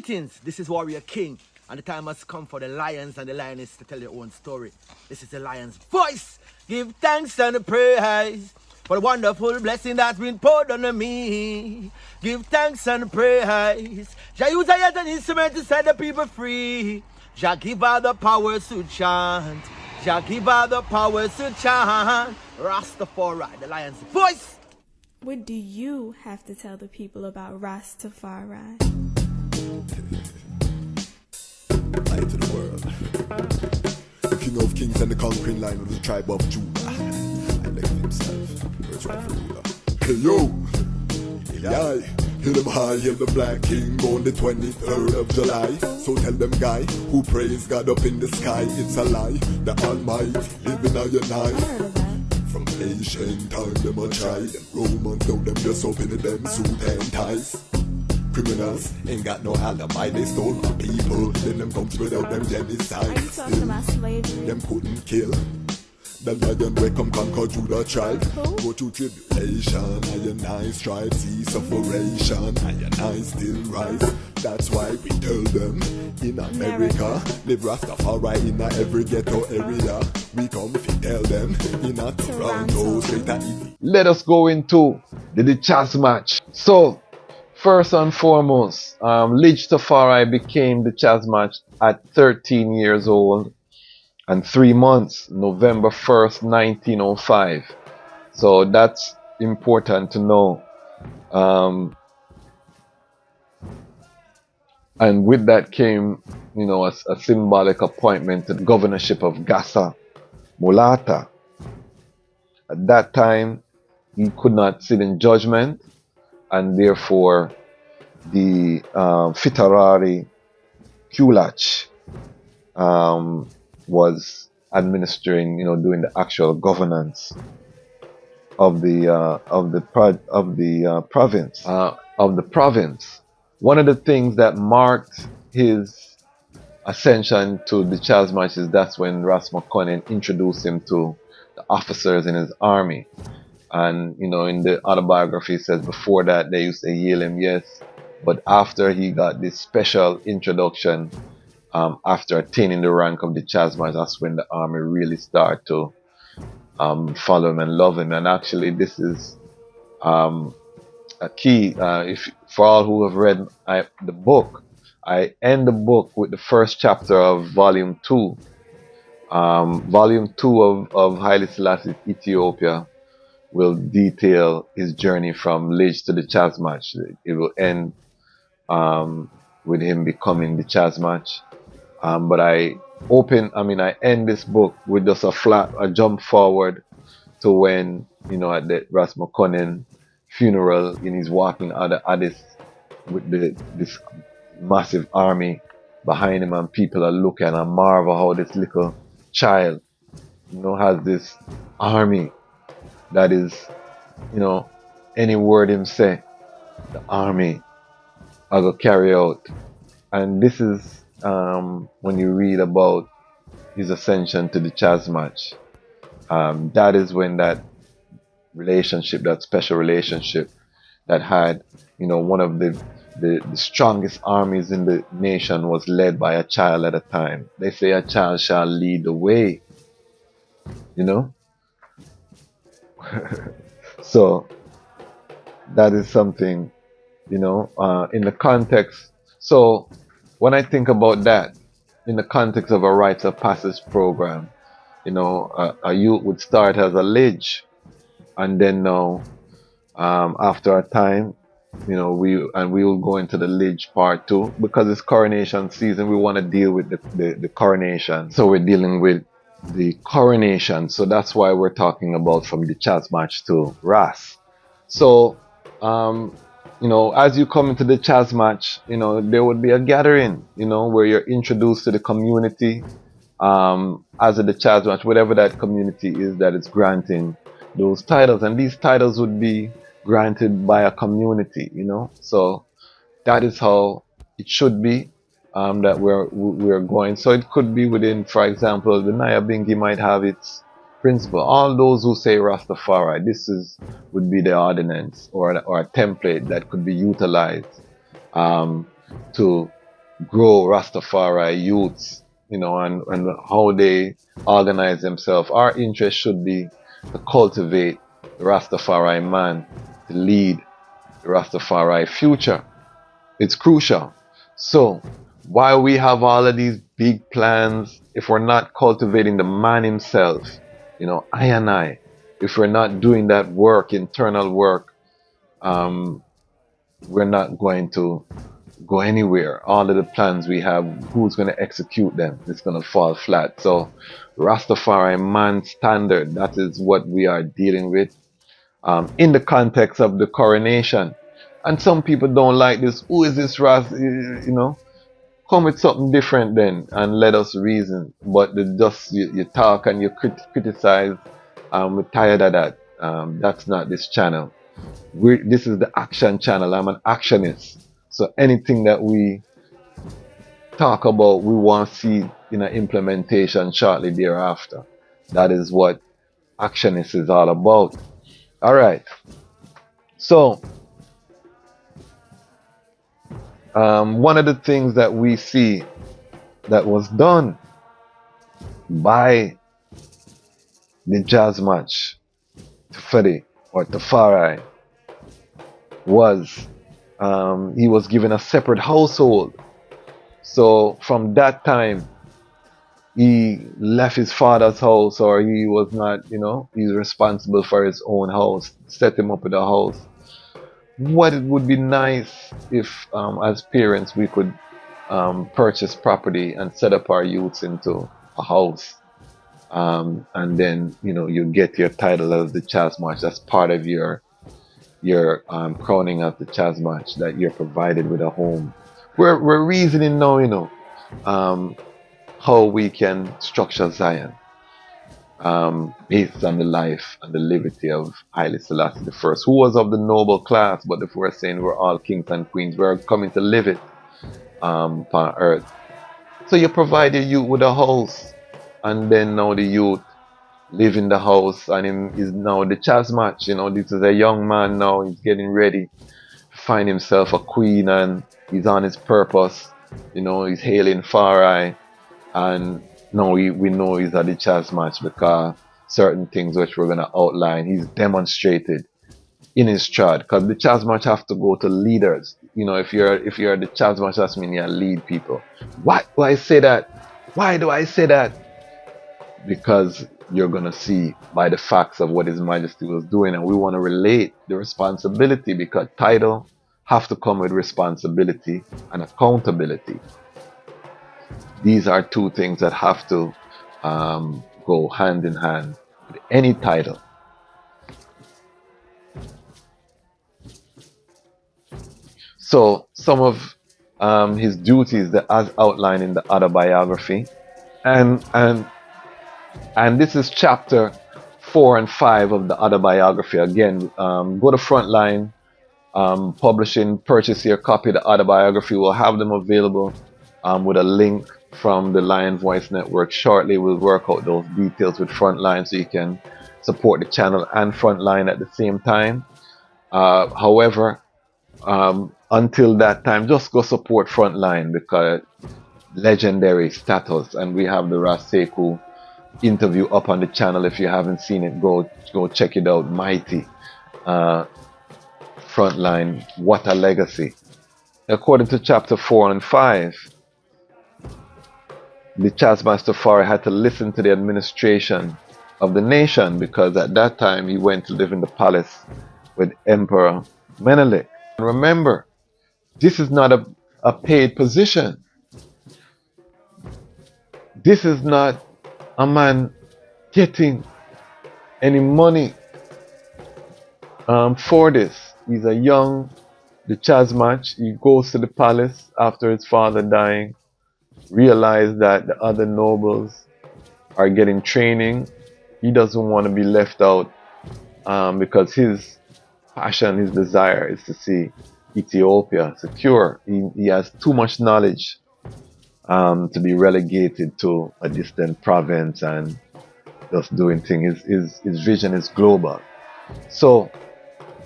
Greetings, this is Warrior King, and the time has come for the lions and the lioness to tell their own story. This is the lion's voice. Give thanks and praise for the wonderful blessing that's been poured on me. Give thanks and praise. Jah use I as an instrument to set the people free. Jah give all the powers to chant. Jah give all the powers to chant. Rastafari, the lion's voice. What do you have to tell the people about Ras Tafari? Light to the world. The king of kings and the conquering lion of the tribe of Judah. And left himself, first rightful ruler. Hey yo! Yeah. Hail them high, hail the black king on the 23rd of July. So tell them guy who praise God up in the sky, it's a lie. The Almighty living on your night. From ancient time them a try. Them Romans know them just open them suit and ties. Criminals ain't got no alibi, they stole my people. Then them come without them genocide. Are you talking about slavery? Them couldn't kill the lion way come conquer Judah tribe. Who? Go through tribulation, and I strive, see sufferation, and I still rise. That's why we tell them in America, live Rastafari in every ghetto area. We come if you tell them in a Toronto, straight to Ethiopia. Let us go into the Dejazmatch. So, first and foremost, Lidj Tafari became the Dejazmatch at 13 years old and 3 months, November 1st, 1905. So that's important to know. And with that came, a symbolic appointment to the governorship of Gasa Mulata. At that time, he could not sit in judgment, and therefore the Fitarari Kulach was administering, doing the actual governance of the province. One of the things that marked his ascension to the Dejazmatch is that's when Ras Makonnen introduced him to the officers in his army. And, in the autobiography, it says before that they used to hail him, yes. But after he got this special introduction, after attaining the rank of the Dejazmatch, that's when the army really started to follow him and love him. And actually, this is a key. If for all who have read the book, I end the book with the first chapter of Volume 2. Volume 2 of Haile Selassie, Ethiopia, will detail his journey from Lidj to the Dejazmatch. It will end with him becoming the Dejazmatch. But I end this book with just a jump forward to when, at the Ras Makonnen funeral, and he's walking out of Addis with this massive army behind him, and people are looking and marvel how this little child, has this army that is, any word him say, the army I go carry out. And this is when you read about his ascension to the Dejazmatch. That is when that special relationship that had, one of the strongest armies in the nation was led by a child at a time. They say a child shall lead the way, So that is something, in the context. So when I think about that, in the context of a rite of passage program, a youth would start as a Lidj, and then now, after a time, we will go into the Lidj part 2, because it's coronation season. We want to deal with the coronation. So we're dealing with the coronation. So that's why we're talking about from the Dejazmatch to Ras. So, as you come into the Dejazmatch, there would be a gathering, where you're introduced to the community as a Dejazmatch, whatever that community is that is granting those titles. And these titles would be granted by a community, So that is how it should be, that we're going. So it could be within, for example, the Nyabingi might have its principle. All those who say Rastafari, would be the ordinance or a template that could be utilized to grow Rastafari youths, and how they organize themselves. Our interest should be to cultivate the Rastafari man, to lead the Rastafari future. It's crucial. So, while we have all of these big plans, if we're not cultivating the man himself, I and I, if we're not doing that work, internal work, um, we're not going to go anywhere. All of the plans we have, who's going to execute them? It's going to fall flat. So, Rastafari man standard, that is what we are dealing with in the context of the coronation. And some people don't like this. Who is this Ras? Come with something different then and let us reason. But you talk and you criticize. We're tired of that. That's not this channel. This is the action channel. I'm an actionist. So anything that we talk about, we want to see in an implementation shortly thereafter. That is what actionist is all about. All right. So one of the things that we see that was done by the Dejazmatch Tafari was he was given a separate household. So from that time, he left his father's house, or he was not, he's responsible for his own house, set him up with a house. What it would be nice if, as parents, we could purchase property and set up our youths into a house. And then, you get your title as the Dejazmatch. That's part of your crowning of the Dejazmatch, that you're provided with a home. We're reasoning now, how we can structure Zion based on the life and the livity of Haile Selassie I, who was of the noble class, but if we're saying we're all kings and queens, we're coming to live it upon earth. So you provide your youth with a house, and then now the youth live in the house, and him is now the Dejazmatch. This is a young man now, he's getting ready to find himself a queen, and he's on his purpose. He's hailing Fari. And now we know he's at the Dejazmatch because certain things which we're going to outline, he's demonstrated in his chart. Because the Dejazmatch have to go to leaders. If you're the Dejazmatch, that means you lead people. Why do I say that? Why do I say that? Because you're going to see by the facts of what His Majesty was doing, and we want to relate the responsibility, because title have to come with responsibility and accountability. These are two things that have to go hand in hand with any title. So some of his duties that as outlined in the autobiography, and this is chapter 4 and 5 of the autobiography. Again, go to Frontline Publishing, purchase your copy of the autobiography. We'll have them available with a link from the Lion Voice Network. Shortly we'll work out those details with Frontline so you can support the channel and Frontline at the same time. However, until that time, just go support Frontline, because legendary status, and we have the Ras Sekou interview up on the channel. If you haven't seen it, go check it out. Mighty Frontline, what a legacy. According to chapter 4 and 5, the Ras Tafari had to listen to the administration of the nation, because at that time he went to live in the palace with Emperor Menelik. And remember, this is not a paid position. This is not a man getting any money for this. He's a young Dejazmatch. He goes to the palace after his father dying, realize that the other nobles are getting training. He doesn't want to be left out, because his passion, his desire is to see Ethiopia secure. He has too much knowledge to be relegated to a distant province and just doing things. His vision is global. So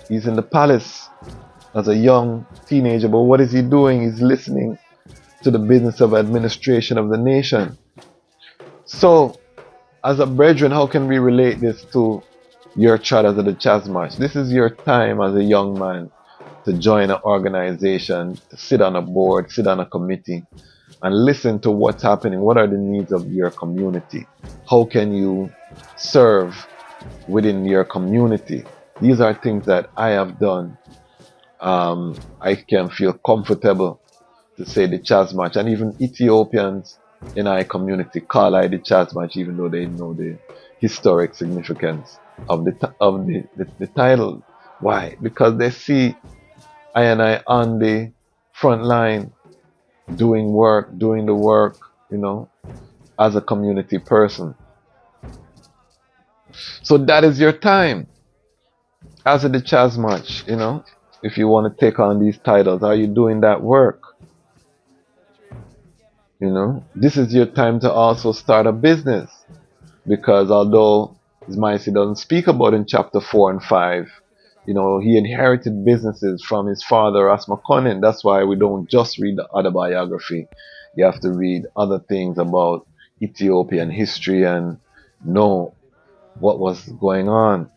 he's in the palace as a young teenager, but what is he doing? He's listening to the business of administration of the nation. So, as a brethren, how can we relate this to your charters of the Dejazmatch? This is your time as a young man to join an organization, to sit on a board, sit on a committee, and listen to what's happening. What are the needs of your community? How can you serve within your community? These are things that I have done. I can feel comfortable to say the Dejazmatch, and even Ethiopians in our community call I the Dejazmatch, even though they know the historic significance of the title. Why? Because they see I and I on the front line doing the work, as a community person. So that is your time as a Dejazmatch, if you want to take on these titles. Are you doing that work? This is your time to also start a business, because although Ismaisi doesn't speak about in chapter 4 and 5, he inherited businesses from his father, Ras Tafari. That's why we don't just read the autobiography. You have to read other things about Ethiopian history and know what was going on.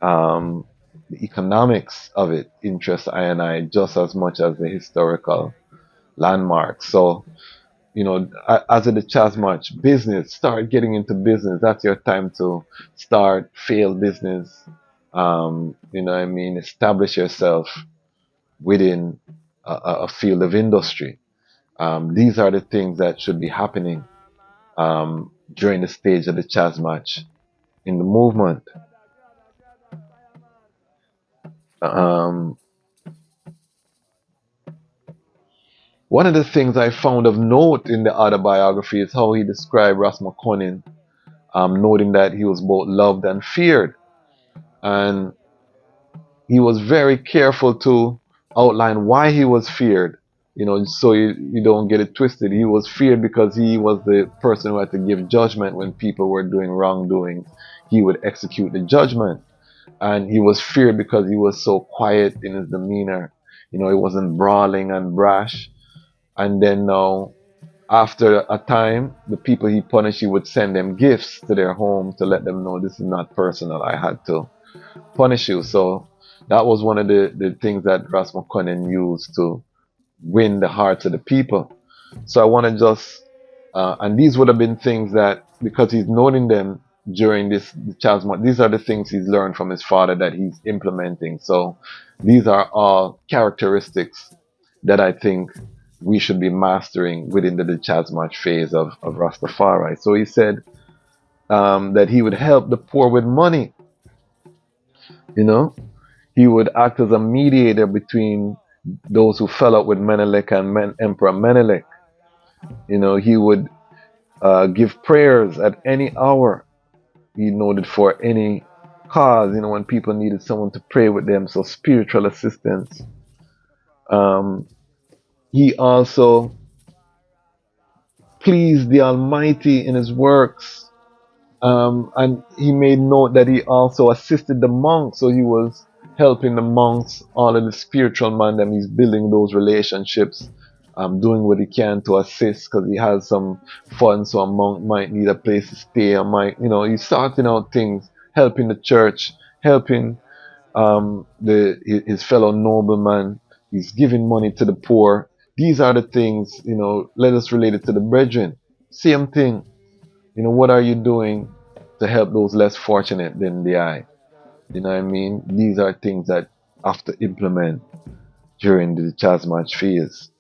The economics of it interests I and I just as much as the historical landmarks. So, as a Dejazmatch, business, start getting into business. That's your time to start failed business. Establish yourself within a field of industry. These are the things that should be happening during the stage of the Dejazmatch in the movement. One of the things I found of note in the autobiography is how he described Ras Tafari, noting that he was both loved and feared. And he was very careful to outline why he was feared, so you don't get it twisted. He was feared because he was the person who had to give judgment when people were doing wrongdoing. He would execute the judgment. And he was feared because he was so quiet in his demeanor. He wasn't brawling and brash. And then now, after a time, the people he punished, he would send them gifts to their home to let them know this is not personal. I had to punish you. So that was one of the things that Ras Tafari used to win the hearts of the people. So I want to just, and these would have been things that, because he's noting them during the Dejazmatch, these are the things he's learned from his father that he's implementing. So these are all characteristics that I think we should be mastering within the Dejazmatch phase of Rastafari. So he said that he would help the poor with money. He would act as a mediator between those who fell out with Menelik and Emperor Menelik. He would give prayers at any hour. He noted for any cause, when people needed someone to pray with them, so spiritual assistance. He also pleased the Almighty in his works. And he made note that he also assisted the monks, so he was helping the monks, all of the spiritual man, and he's building those relationships, doing what he can to assist, because he has some funds, so a monk might need a place to stay, he's sorting out things, helping the church, helping his fellow nobleman. He's giving money to the poor. These are the things, let us relate it to the brethren. Same thing. What are you doing to help those less fortunate than the I? These are things that have to implement during the Dejazmatch phase.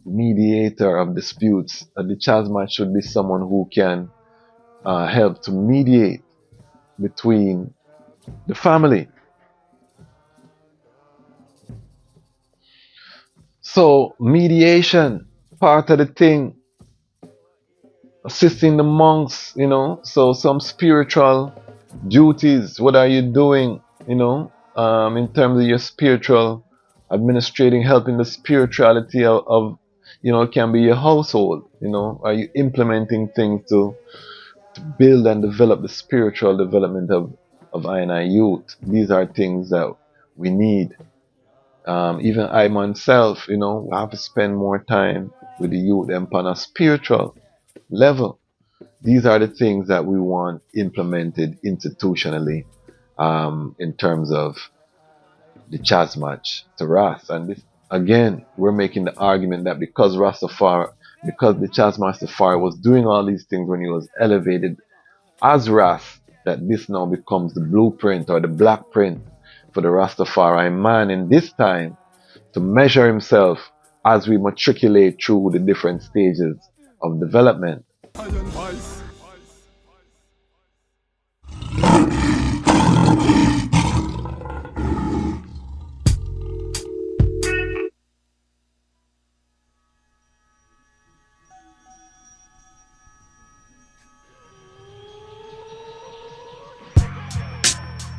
Mediator of disputes. The Dejazmatch should be someone who can help to mediate between the family. So mediation, part of the thing. Assisting the monks, so some spiritual duties. What are you doing, in terms of your spiritual administrating, helping the spirituality of it can be your household, are you implementing things to build and develop the spiritual development of I and I youth? These are things that we need. Even I myself, have to spend more time with the youth and on a spiritual level. These are the things that we want implemented institutionally in terms of the Dejazmatch to Ras. And this, again, we're making the argument that because the Dejazmatch Tafari was doing all these things when he was elevated as Ras, that this now becomes the blueprint or the black print for the Rastafari man in this time to measure himself as we matriculate through the different stages of development.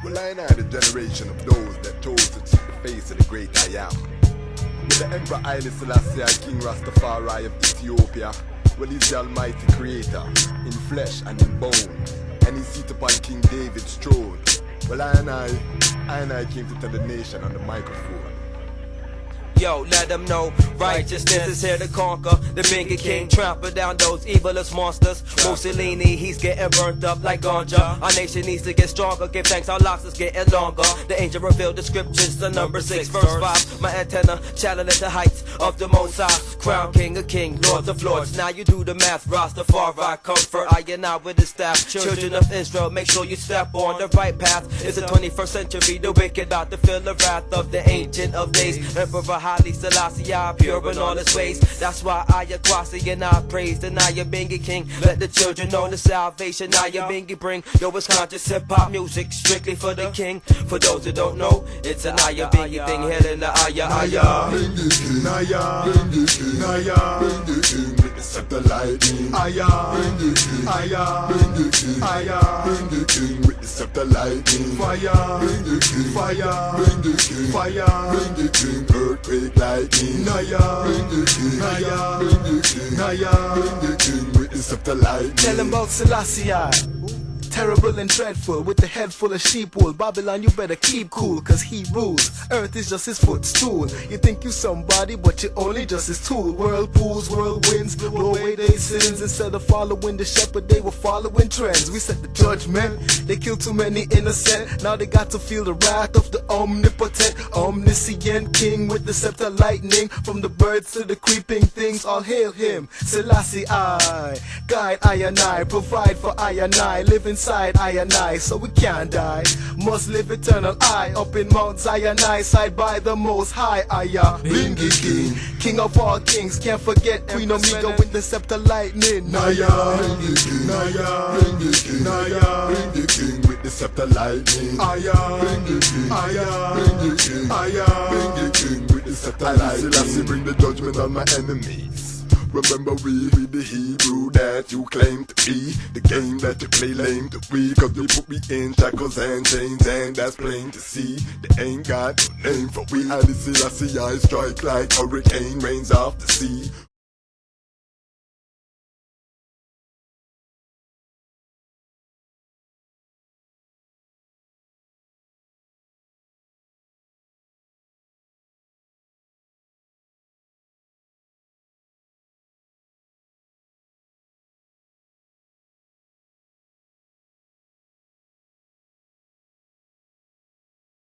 Well, I am the generation of those that chose to see the face of the great I am. With the Emperor Haile, Selassie, King Rastafari of Ethiopia, well, he's the almighty creator, in flesh and in bone, and he seated upon King David's throne. Well, I came to tell the nation on the microphone. Yo, let them know righteousness is here to conquer. The Bingy King trample down those evilest monsters. Mussolini, he's getting burnt up like ganja. Our nation needs to get stronger. Give thanks, our locks is getting longer. The angel revealed the scriptures, the number 6, verse 5. My antenna channeling the heights of the Most High. Crown King of King, Lord of Lords. Now you do the math, Rastafari comfort. I and I with the staff. Children of Israel, make sure you step on the right path. It's the 21st century, the wicked out to feel the wrath of the ancient of days. Emperor Haile, Selassie, pure in all his ways. That's why I KWASI and I praise the Naya Bingy King. Let the children know the salvation Naya Bingy bring. Yo, it's conscious hip-hop music, strictly for the king. For those who don't know, it's a Naya Bingy thing, heading the Aya. Bingy King, Naya, Bingy King, Naya, Bingy King, with the scepter lightning. Aya, Bingy King, Aya, Bingy King, Aya, Bingy King, with the scepter lightning. Fire, Bingy King, fire, Bingy King, fire, Bingy King, earthquake lightning. Naya, Bingy King, Naya, Bingy King, Naya, Bingy King, with the scepter lightning. Tell him about Selassie, terrible and dreadful, with a head full of sheep wool. Babylon, you better keep cool, cause he rules. Earth is just his footstool. You think you somebody, but you're only just his tool. Whirlpools, whirlwinds, blow away their sins. Instead of following the shepherd, they were following trends. We set the judgment, they killed too many innocent. Now they got to feel the wrath of the omnipotent, omniscient king with the scepter lightning. From the birds to the creeping things, all hail him. Selassie, I guide I and I, provide for I and I, live inside I and I, so we can't die. Must live eternal I, up in Mount Zion I, side by the Most High. Aya, Bingy King, King of all kings. Can't forget Queen Omega with the scepter lightning. Naya, Bingy King, Naya, Bingy King, Naya, Bingy King with the scepter lightning. Aya, Bingy King, Aya, Bingy King, Aya, Bingy King with the scepter lightning. Selassie bring the judgment on my enemies. Remember we the Hebrew that you claim to be. The game that you play lame to we, cause you put me in shackles and chains, and that's plain to see. They ain't got no name for we. And the Selassie I strike like hurricane rains off the sea.